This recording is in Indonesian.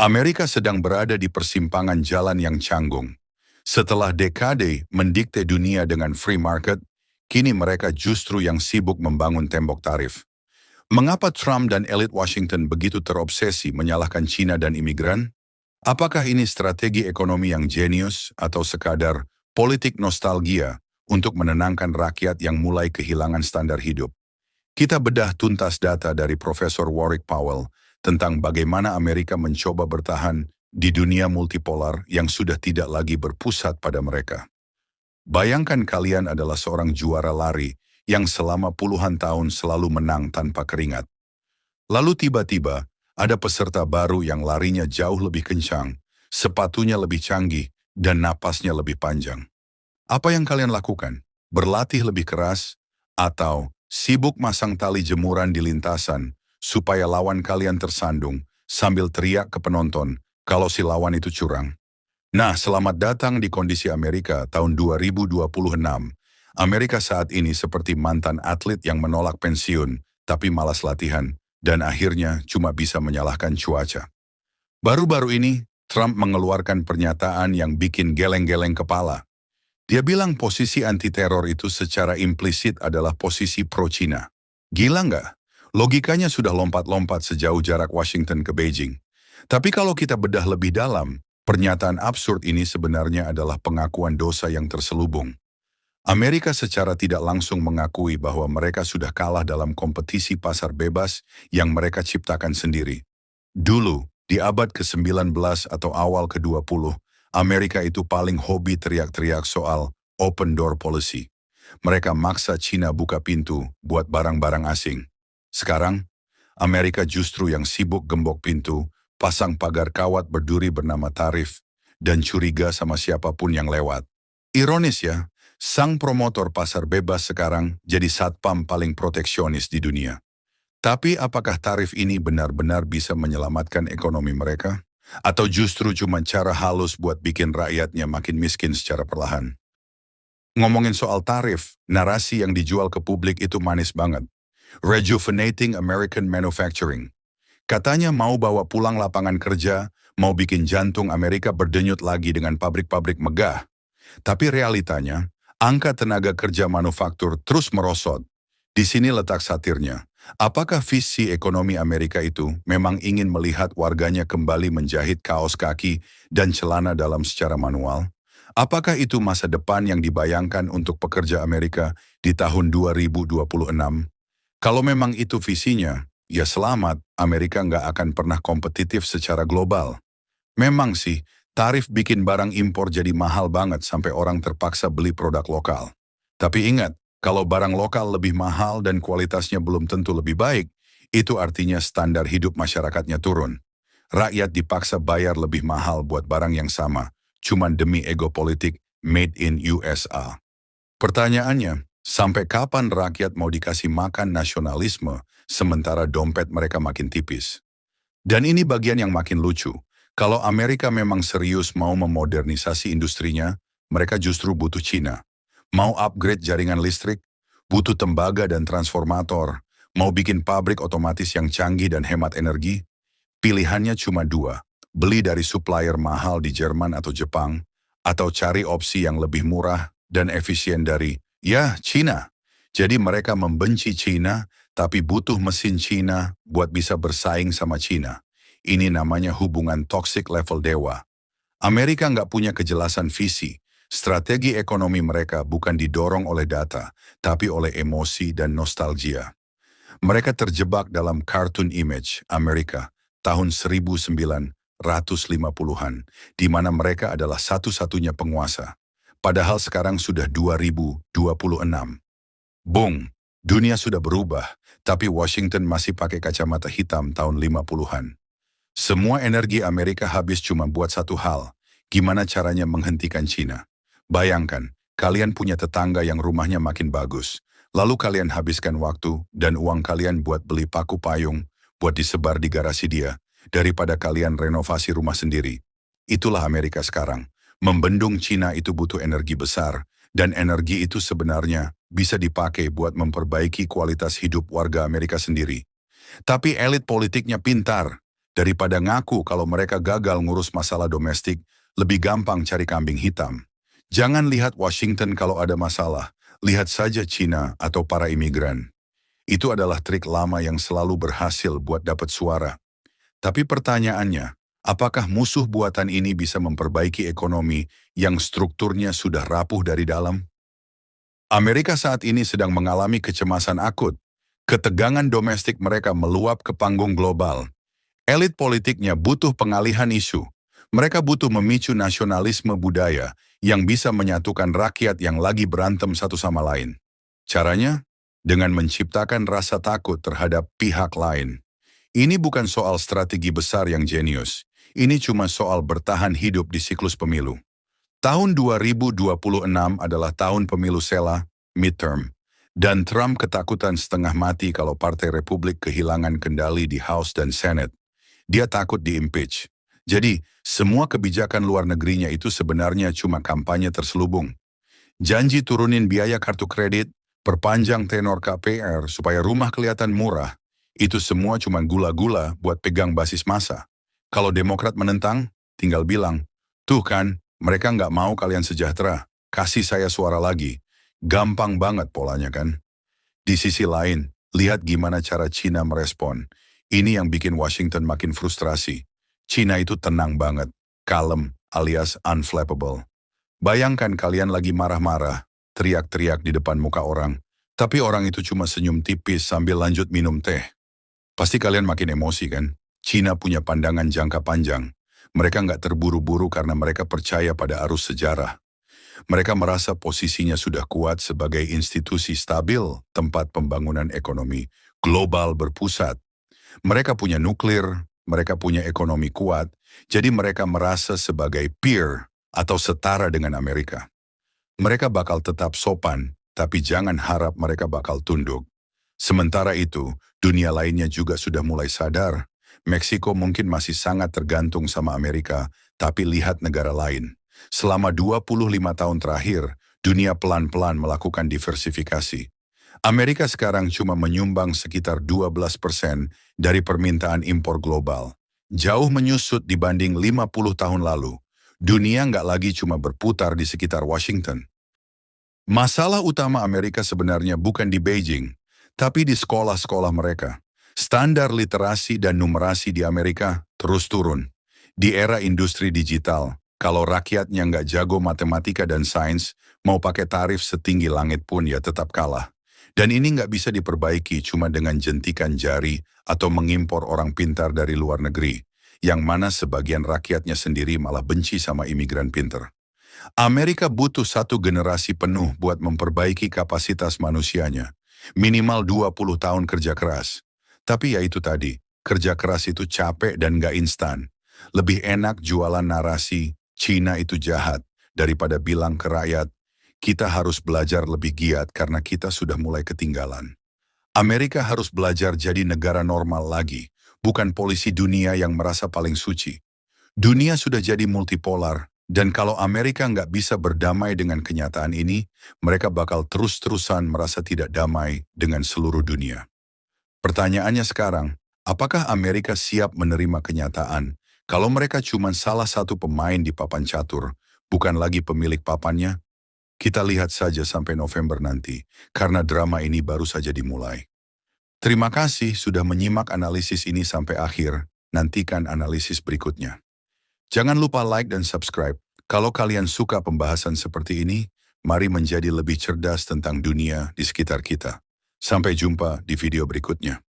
Amerika sedang berada di persimpangan jalan yang canggung. Setelah dekade mendikte dunia dengan free market, kini mereka justru yang sibuk membangun tembok tarif. Mengapa Trump dan elit Washington begitu terobsesi menyalahkan China dan imigran? Apakah ini strategi ekonomi yang jenius atau sekadar politik nostalgia untuk menenangkan rakyat yang mulai kehilangan standar hidup? Kita bedah tuntas data dari Profesor Warwick Powell tentang bagaimana Amerika mencoba bertahan di dunia multipolar yang sudah tidak lagi berpusat pada mereka. Bayangkan kalian adalah seorang juara lari yang selama puluhan tahun selalu menang tanpa keringat. Lalu tiba-tiba ada peserta baru yang larinya jauh lebih kencang, sepatunya lebih canggih, dan napasnya lebih panjang. Apa yang kalian lakukan? Berlatih lebih keras, atau sibuk masang tali jemuran di lintasan supaya lawan kalian tersandung sambil teriak ke penonton kalau si lawan itu curang? Nah, selamat datang di kondisi Amerika tahun 2026. Amerika saat ini seperti mantan atlet yang menolak pensiun, tapi malas latihan, dan akhirnya cuma bisa menyalahkan cuaca. Baru-baru ini, Trump mengeluarkan pernyataan yang bikin geleng-geleng kepala. Dia bilang posisi anti-teror itu secara implisit adalah posisi pro-China. Gila nggak? Logikanya sudah lompat-lompat sejauh jarak Washington ke Beijing. Tapi kalau kita bedah lebih dalam, pernyataan absurd ini sebenarnya adalah pengakuan dosa yang terselubung. Amerika secara tidak langsung mengakui bahwa mereka sudah kalah dalam kompetisi pasar bebas yang mereka ciptakan sendiri. Dulu, di abad ke-19 atau awal ke-20, Amerika itu paling hobi teriak-teriak soal open door policy. Mereka maksa China buka pintu buat barang-barang asing. Sekarang, Amerika justru yang sibuk gembok pintu, pasang pagar kawat berduri bernama tarif, dan curiga sama siapapun yang lewat. Ironis ya, sang promotor pasar bebas sekarang jadi satpam paling proteksionis di dunia. Tapi apakah tarif ini benar-benar bisa menyelamatkan ekonomi mereka? Atau justru cuma cara halus buat bikin rakyatnya makin miskin secara perlahan? Ngomongin soal tarif, narasi yang dijual ke publik itu manis banget. Rejuvenating American Manufacturing. Katanya mau bawa pulang lapangan kerja, mau bikin jantung Amerika berdenyut lagi dengan pabrik-pabrik megah. Tapi realitanya, angka tenaga kerja manufaktur terus merosot. Di sini letak satirnya. Apakah visi ekonomi Amerika itu memang ingin melihat warganya kembali menjahit kaos kaki dan celana dalam secara manual? Apakah itu masa depan yang dibayangkan untuk pekerja Amerika di tahun 2026? Kalau memang itu visinya, ya selamat, Amerika nggak akan pernah kompetitif secara global. Memang sih, tarif bikin barang impor jadi mahal banget sampai orang terpaksa beli produk lokal. Tapi ingat, kalau barang lokal lebih mahal dan kualitasnya belum tentu lebih baik, itu artinya standar hidup masyarakatnya turun. Rakyat dipaksa bayar lebih mahal buat barang yang sama, cuman demi ego politik made in USA. Pertanyaannya, sampai kapan rakyat mau dikasih makan nasionalisme sementara dompet mereka makin tipis? Dan ini bagian yang makin lucu. Kalau Amerika memang serius mau memodernisasi industrinya, mereka justru butuh China. Mau upgrade jaringan listrik, butuh tembaga dan transformator, mau bikin pabrik otomatis yang canggih dan hemat energi, pilihannya cuma dua, beli dari supplier mahal di Jerman atau Jepang, atau cari opsi yang lebih murah dan efisien dari, ya, China. Jadi mereka membenci China, tapi butuh mesin China buat bisa bersaing sama China. Ini namanya hubungan toxic level dewa. Amerika nggak punya kejelasan visi. Strategi ekonomi mereka bukan didorong oleh data, tapi oleh emosi dan nostalgia. Mereka terjebak dalam cartoon image Amerika tahun 1950-an, di mana mereka adalah satu-satunya penguasa. Padahal sekarang sudah 2026. Bung, dunia sudah berubah, tapi Washington masih pakai kacamata hitam tahun 50-an. Semua energi Amerika habis cuma buat satu hal, gimana caranya menghentikan China. Bayangkan, kalian punya tetangga yang rumahnya makin bagus, lalu kalian habiskan waktu dan uang kalian buat beli paku payung, buat disebar di garasi dia, daripada kalian renovasi rumah sendiri. Itulah Amerika sekarang. Membendung China itu butuh energi besar, dan energi itu sebenarnya bisa dipakai buat memperbaiki kualitas hidup warga Amerika sendiri. Tapi elit politiknya pintar. Daripada ngaku kalau mereka gagal ngurus masalah domestik, lebih gampang cari kambing hitam. Jangan lihat Washington kalau ada masalah, lihat saja China atau para imigran. Itu adalah trik lama yang selalu berhasil buat dapat suara. Tapi pertanyaannya, apakah musuh buatan ini bisa memperbaiki ekonomi yang strukturnya sudah rapuh dari dalam? Amerika saat ini sedang mengalami kecemasan akut. Ketegangan domestik mereka meluap ke panggung global. Elit politiknya butuh pengalihan isu. Mereka butuh memicu nasionalisme budaya yang bisa menyatukan rakyat yang lagi berantem satu sama lain. Caranya? Dengan menciptakan rasa takut terhadap pihak lain. Ini bukan soal strategi besar yang jenius. Ini cuma soal bertahan hidup di siklus pemilu. Tahun 2026 adalah tahun pemilu sela, midterm. Dan Trump ketakutan setengah mati kalau Partai Republik kehilangan kendali di House dan Senate. Dia takut di-impeach. Jadi, semua kebijakan luar negerinya itu sebenarnya cuma kampanye terselubung. Janji turunin biaya kartu kredit, perpanjang tenor KPR supaya rumah kelihatan murah, itu semua cuma gula-gula buat pegang basis massa. Kalau Demokrat menentang, tinggal bilang, tuh kan, mereka nggak mau kalian sejahtera, kasih saya suara lagi. Gampang banget polanya kan? Di sisi lain, lihat gimana cara China merespon. Ini yang bikin Washington makin frustrasi. China itu tenang banget, kalem alias unflappable. Bayangkan kalian lagi marah-marah, teriak-teriak di depan muka orang, tapi orang itu cuma senyum tipis sambil lanjut minum teh. Pasti kalian makin emosi kan? China punya pandangan jangka panjang. Mereka nggak terburu-buru karena mereka percaya pada arus sejarah. Mereka merasa posisinya sudah kuat sebagai institusi stabil tempat pembangunan ekonomi global berpusat. Mereka punya nuklir, mereka punya ekonomi kuat, jadi mereka merasa sebagai peer atau setara dengan Amerika. Mereka bakal tetap sopan, tapi jangan harap mereka bakal tunduk. Sementara itu, dunia lainnya juga sudah mulai sadar. Meksiko mungkin masih sangat tergantung sama Amerika, tapi lihat negara lain. Selama 25 tahun terakhir, dunia pelan-pelan melakukan diversifikasi. Amerika sekarang cuma menyumbang sekitar 12% dari permintaan impor global. Jauh menyusut dibanding 50 tahun lalu. Dunia nggak lagi cuma berputar di sekitar Washington. Masalah utama Amerika sebenarnya bukan di Beijing, tapi di sekolah-sekolah mereka. Standar literasi dan numerasi di Amerika terus turun. Di era industri digital, kalau rakyatnya nggak jago matematika dan sains, mau pakai tarif setinggi langit pun ya tetap kalah. Dan ini nggak bisa diperbaiki cuma dengan jentikan jari atau mengimpor orang pintar dari luar negeri, yang mana sebagian rakyatnya sendiri malah benci sama imigran pintar. Amerika butuh satu generasi penuh buat memperbaiki kapasitas manusianya. Minimal 20 tahun kerja keras. Tapi ya itu tadi, kerja keras itu capek dan gak instan. Lebih enak jualan narasi, Cina itu jahat, daripada bilang ke rakyat, kita harus belajar lebih giat karena kita sudah mulai ketinggalan. Amerika harus belajar jadi negara normal lagi, bukan polisi dunia yang merasa paling suci. Dunia sudah jadi multipolar, dan kalau Amerika nggak bisa berdamai dengan kenyataan ini, mereka bakal terus-terusan merasa tidak damai dengan seluruh dunia. Pertanyaannya sekarang, apakah Amerika siap menerima kenyataan kalau mereka cuma salah satu pemain di papan catur, bukan lagi pemilik papannya? Kita lihat saja sampai November nanti, karena drama ini baru saja dimulai. Terima kasih sudah menyimak analisis ini sampai akhir, nantikan analisis berikutnya. Jangan lupa like dan subscribe. Kalau kalian suka pembahasan seperti ini, mari menjadi lebih cerdas tentang dunia di sekitar kita. Sampai jumpa di video berikutnya.